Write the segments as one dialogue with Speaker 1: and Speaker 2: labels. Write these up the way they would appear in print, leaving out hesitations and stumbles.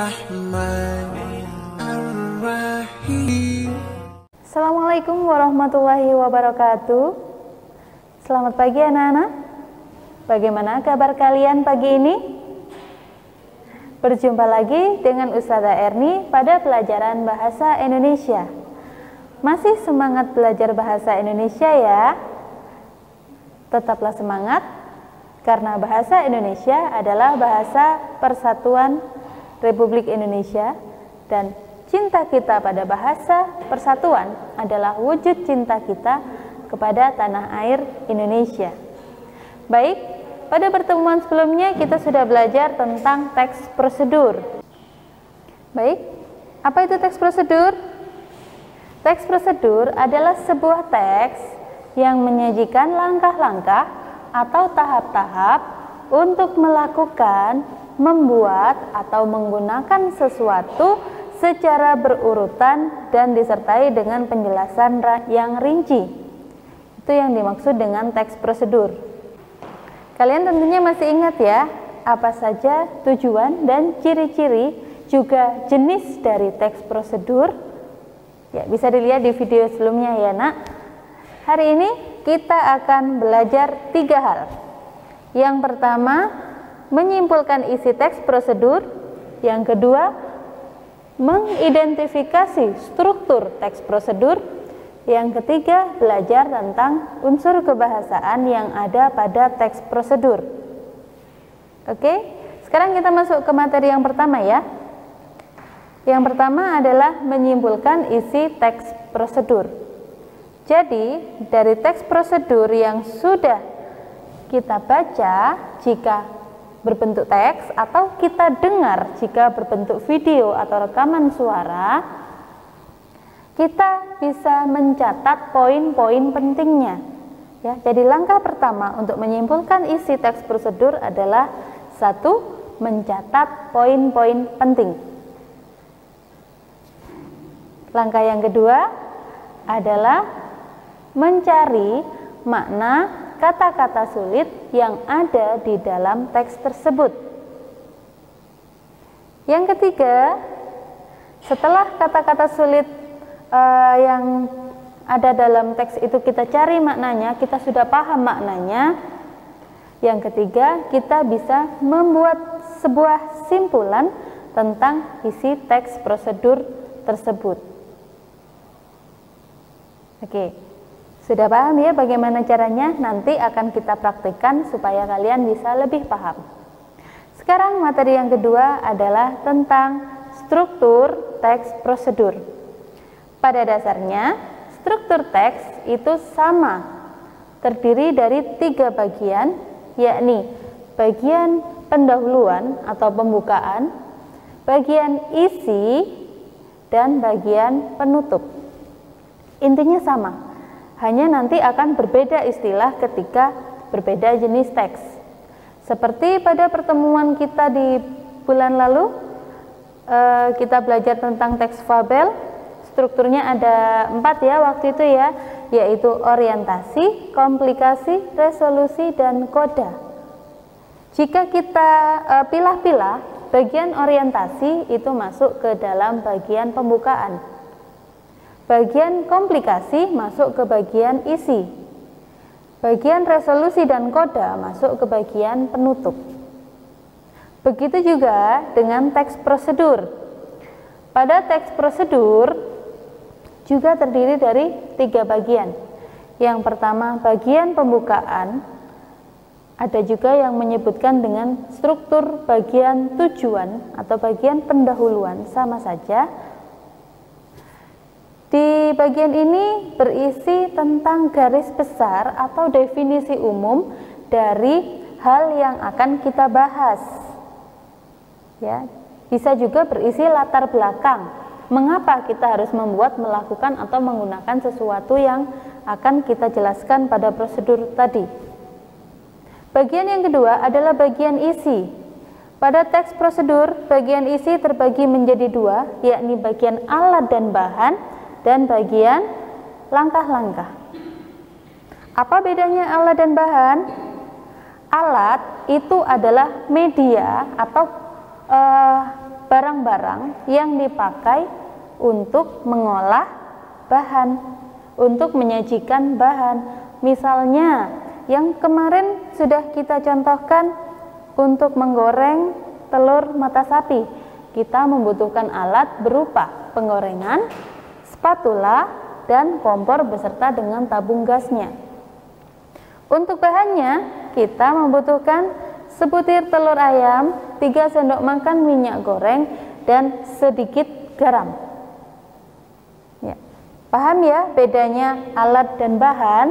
Speaker 1: Bismillahirrahmanirrahim.
Speaker 2: Assalamualaikum warahmatullahi wabarakatuh. Selamat pagi anak-anak. Bagaimana kabar kalian pagi ini? Berjumpa lagi dengan Ustazah Erni pada pelajaran Bahasa Indonesia. Masih semangat belajar Bahasa Indonesia ya? Tetaplah semangat, karena Bahasa Indonesia adalah bahasa persatuan Republik Indonesia, dan cinta kita pada bahasa persatuan adalah wujud cinta kita kepada tanah air Indonesia. Baik, pada pertemuan sebelumnya kita sudah belajar tentang teks prosedur. Baik, apa itu teks prosedur? Teks prosedur adalah sebuah teks yang menyajikan langkah-langkah atau tahap-tahap untuk melakukan, membuat, atau menggunakan sesuatu secara berurutan dan disertai dengan penjelasan yang rinci. Itu yang dimaksud dengan teks prosedur. Kalian tentunya masih ingat ya, apa saja tujuan dan ciri-ciri juga jenis dari teks prosedur? Ya, bisa dilihat di video sebelumnya ya nak. Hari ini kita akan belajar 3 hal. Yang pertama, menyimpulkan isi teks prosedur. Yang kedua, mengidentifikasi struktur teks prosedur. Yang ketiga, belajar tentang unsur kebahasaan yang ada pada teks prosedur. Oke, sekarang kita masuk ke materi yang pertama ya. Yang pertama adalah menyimpulkan isi teks prosedur. Jadi, dari teks prosedur yang sudah kita baca jika berbentuk teks, atau kita dengar jika berbentuk video atau rekaman suara, kita bisa mencatat poin-poin pentingnya. Ya, jadi langkah pertama untuk menyimpulkan isi teks prosedur adalah 1. Mencatat poin-poin penting. Langkah yang kedua adalah mencari makna kata-kata sulit yang ada di dalam teks tersebut. Yang ketiga, setelah kata-kata sulit yang ada dalam teks itu kita cari maknanya, kita sudah paham maknanya. Yang ketiga, kita bisa membuat sebuah simpulan tentang isi teks prosedur tersebut. Oke. Sudah paham ya bagaimana caranya? Nanti akan kita praktikkan supaya kalian bisa lebih paham. Sekarang materi yang kedua adalah tentang struktur teks prosedur. Pada dasarnya, struktur teks itu sama, terdiri dari 3 bagian, yakni bagian pendahuluan atau pembukaan, bagian isi, dan bagian penutup. Intinya sama, hanya nanti akan berbeda istilah ketika berbeda jenis teks. Seperti pada pertemuan kita di bulan lalu, kita belajar tentang teks fabel. Strukturnya ada 4 ya waktu itu ya, yaitu orientasi, komplikasi, resolusi, dan koda. Jika kita pilah-pilah, bagian orientasi itu masuk ke dalam bagian pembukaan. Bagian komplikasi masuk ke bagian isi. Bagian resolusi dan koda masuk ke bagian penutup. Begitu juga dengan teks prosedur. Pada teks prosedur juga terdiri dari 3 bagian. Yang pertama bagian pembukaan. Ada juga yang menyebutkan dengan struktur bagian tujuan atau bagian pendahuluan, sama saja. Di bagian ini berisi tentang garis besar atau definisi umum dari hal yang akan kita bahas. Ya, bisa juga berisi latar belakang. Mengapa kita harus membuat, melakukan, atau menggunakan sesuatu yang akan kita jelaskan pada prosedur tadi. Bagian yang kedua adalah bagian isi. Pada teks prosedur, bagian isi terbagi menjadi 2, yakni bagian alat dan bahan, dan bagian langkah-langkah. Apa bedanya alat dan bahan? Alat itu adalah media atau barang-barang yang dipakai untuk mengolah bahan, untuk menyajikan bahan. Misalnya yang kemarin sudah kita contohkan, untuk menggoreng telur mata sapi, kita membutuhkan alat berupa penggorengan, spatula, dan kompor beserta dengan tabung gasnya. Untuk bahannya, kita membutuhkan sebutir telur ayam, 3 sendok makan minyak goreng, dan sedikit garam. Ya. Paham ya bedanya alat dan bahan?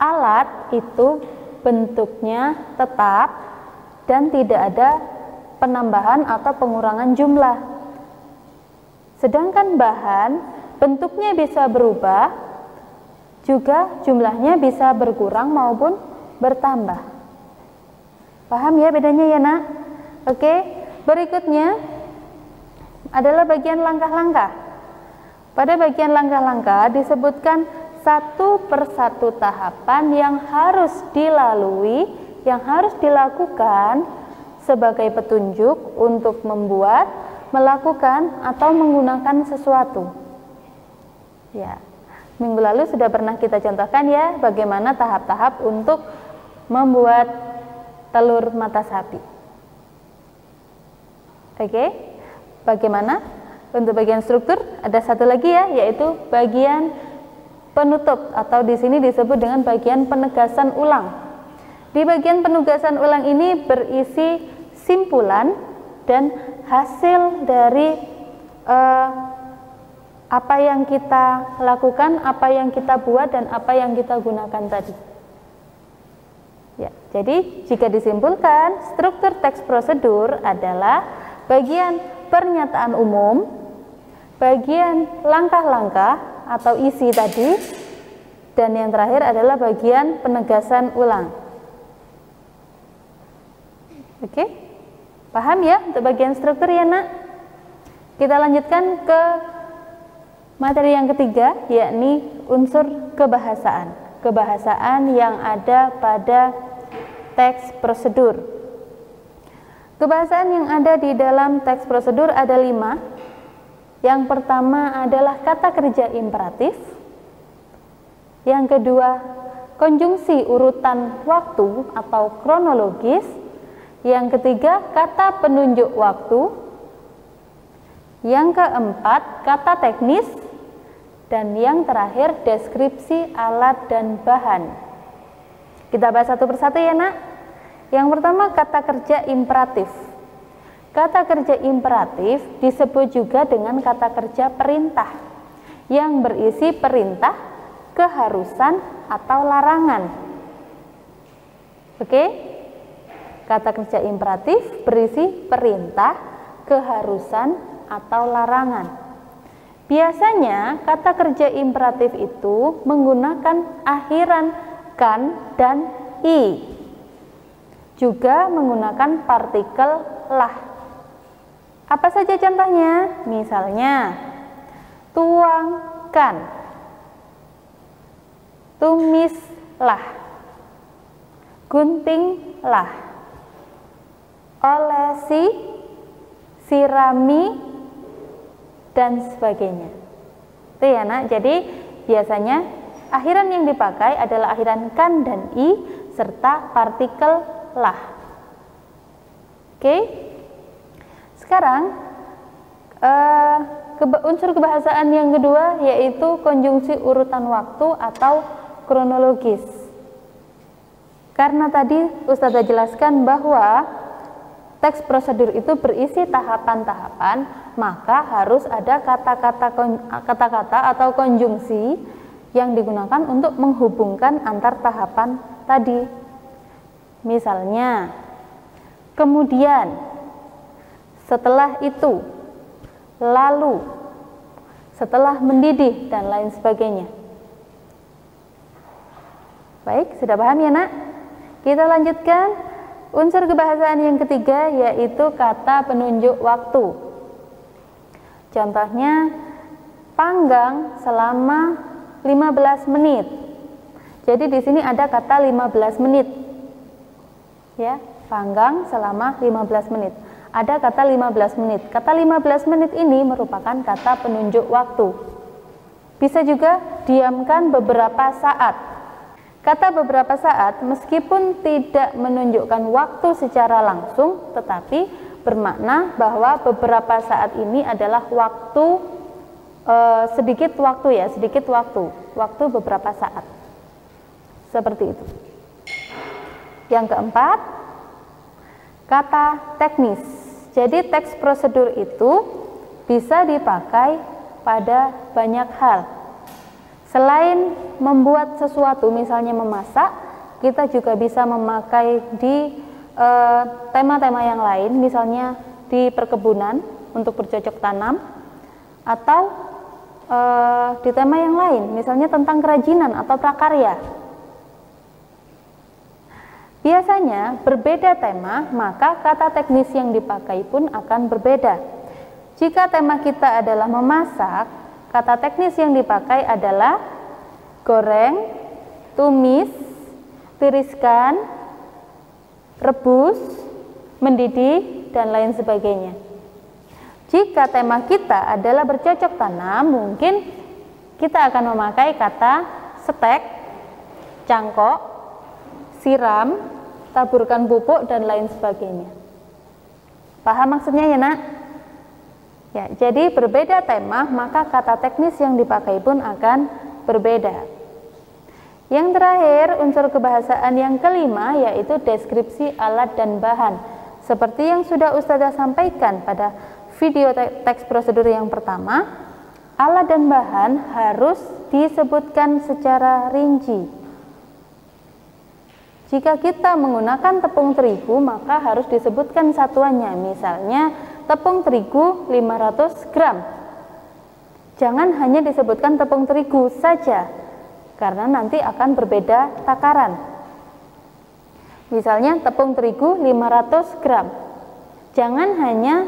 Speaker 2: Alat itu bentuknya tetap dan tidak ada penambahan atau pengurangan jumlah. Sedangkan bahan bentuknya bisa berubah, juga jumlahnya bisa berkurang maupun bertambah. Paham ya bedanya ya nak? Oke, berikutnya adalah bagian langkah-langkah. Pada bagian langkah-langkah disebutkan satu persatu tahapan yang harus dilalui, yang harus dilakukan sebagai petunjuk untuk membuat, melakukan, atau menggunakan sesuatu. Ya, minggu lalu sudah pernah kita contohkan ya bagaimana tahap-tahap untuk membuat telur mata sapi. Oke, bagaimana? Untuk bagian struktur ada satu lagi ya, yaitu bagian penutup atau di sini disebut dengan bagian penegasan ulang. Di bagian penugasan ulang ini berisi simpulan dan hasil dari apa yang kita lakukan, apa yang kita buat, dan apa yang kita gunakan tadi. Ya, jadi jika disimpulkan, struktur teks prosedur adalah bagian pernyataan umum, bagian langkah-langkah atau isi tadi, dan yang terakhir adalah bagian penegasan ulang. Oke, paham ya untuk bagian struktur ya nak? Kita lanjutkan ke materi yang ketiga, yakni unsur kebahasaan. Kebahasaan yang ada pada teks prosedur. Kebahasaan yang ada di dalam teks prosedur ada 5. Yang pertama adalah kata kerja imperatif. Yang kedua, konjungsi urutan waktu atau kronologis. Yang ketiga, kata penunjuk waktu. Yang keempat, kata teknis. Dan yang terakhir, deskripsi alat dan bahan. Kita bahas satu persatu ya nak. Yang pertama, kata kerja imperatif. Kata kerja imperatif disebut juga dengan kata kerja perintah, yang berisi perintah, keharusan, atau larangan. Oke? Kata kerja imperatif berisi perintah, keharusan, atau larangan. Biasanya kata kerja imperatif itu menggunakan akhiran kan dan i. Juga menggunakan partikel lah. Apa saja contohnya? Misalnya, tuangkan, tumislah, guntinglah, olesi, sirami, dan sebagainya. Itu ya nak. Jadi biasanya akhiran yang dipakai adalah akhiran kan dan i serta partikel lah. Oke. Sekarang unsur kebahasaan yang kedua yaitu konjungsi urutan waktu atau kronologis. Karena tadi Ustazah jelaskan bahwa teks prosedur itu berisi tahapan-tahapan, maka harus ada kata-kata atau konjungsi yang digunakan untuk menghubungkan antar tahapan tadi. Misalnya, kemudian, setelah itu, lalu, setelah mendidih, dan lain sebagainya. Baik, sudah paham ya nak? Kita lanjutkan. Unsur kebahasaan yang ketiga yaitu kata penunjuk waktu. Contohnya, panggang selama 15 menit. Jadi di sini ada kata 15 menit. Ya, panggang selama 15 menit. ada kata 15 menit. Kata 15 menit ini merupakan kata penunjuk waktu. Bisa juga diamkan beberapa saat. Kata beberapa saat meskipun tidak menunjukkan waktu secara langsung, tetapi bermakna bahwa beberapa saat ini adalah waktu, sedikit waktu beberapa saat. Seperti itu. Yang keempat, kata teknis. Jadi teks prosedur itu bisa dipakai pada banyak hal. Selain membuat sesuatu, misalnya memasak, kita juga bisa memakai di tema-tema yang lain, misalnya di perkebunan untuk bercocok tanam, atau di tema yang lain, misalnya tentang kerajinan atau prakarya. Biasanya berbeda tema, maka kata teknis yang dipakai pun akan berbeda. Jika tema kita adalah memasak, kata teknis yang dipakai adalah goreng, tumis, tiriskan, rebus, mendidih, dan lain sebagainya. Jika tema kita adalah bercocok tanam, mungkin kita akan memakai kata setek, cangkok, siram, taburkan pupuk, dan lain sebagainya. Paham maksudnya ya nak? Ya, jadi berbeda tema, maka kata teknis yang dipakai pun akan berbeda. Yang terakhir, unsur kebahasaan yang kelima yaitu deskripsi alat dan bahan. Seperti yang sudah Ustazah sampaikan pada video teks prosedur yang pertama, alat dan bahan harus disebutkan secara rinci. Jika kita menggunakan tepung terigu, maka harus disebutkan satuannya. Misalnya, tepung terigu 500 gram. Jangan hanya disebutkan tepung terigu saja, karena nanti akan berbeda takaran. Misalnya, tepung terigu 500 gram. Jangan hanya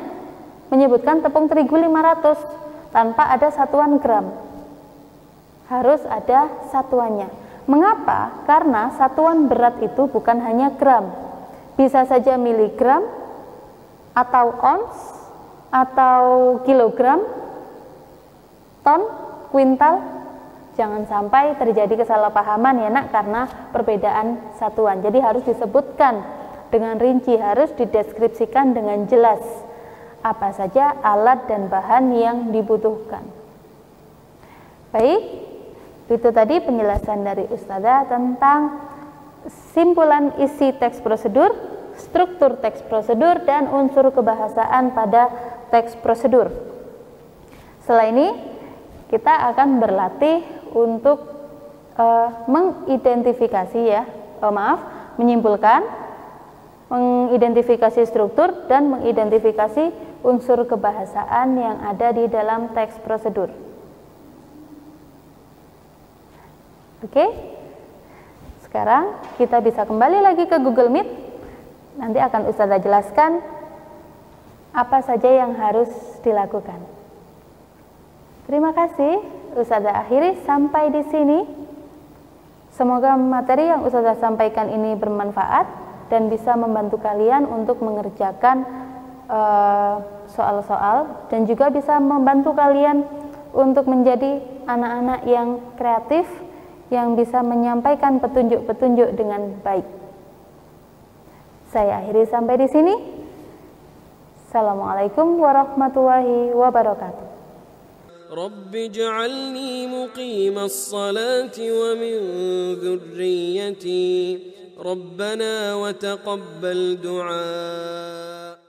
Speaker 2: menyebutkan tepung terigu 500 tanpa ada satuan gram. Harus ada satuannya. Mengapa? Karena satuan berat itu bukan hanya gram, bisa saja miligram, atau ons, atau kilogram, ton, kuintal. Jangan sampai terjadi kesalahpahaman ya nak, karena perbedaan satuan. Jadi harus disebutkan dengan rinci, harus dideskripsikan dengan jelas apa saja alat dan bahan yang dibutuhkan. Baik. Itu tadi penjelasan dari Ustazah tentang simpulan isi teks prosedur, struktur teks prosedur, dan unsur kebahasaan pada teks prosedur. Setelah ini kita akan berlatih untuk menyimpulkan, mengidentifikasi struktur, dan mengidentifikasi unsur kebahasaan yang ada di dalam teks prosedur. Oke, sekarang kita bisa kembali lagi ke Google Meet. Nanti akan Ustazah jelaskan apa saja yang harus dilakukan. Terima kasih, Ustazah akhiri sampai di sini. Semoga materi yang Ustazah sampaikan ini bermanfaat dan bisa membantu kalian untuk mengerjakan soal-soal, dan juga bisa membantu kalian untuk menjadi anak-anak yang kreatif, yang bisa menyampaikan petunjuk-petunjuk dengan baik. Saya akhiri sampai di sini. Assalamualaikum warahmatullahi wabarakatuh.
Speaker 1: Rabbi ij'alni muqimas salati wa min dhurriyyati Rabbana wa taqabbal du'a.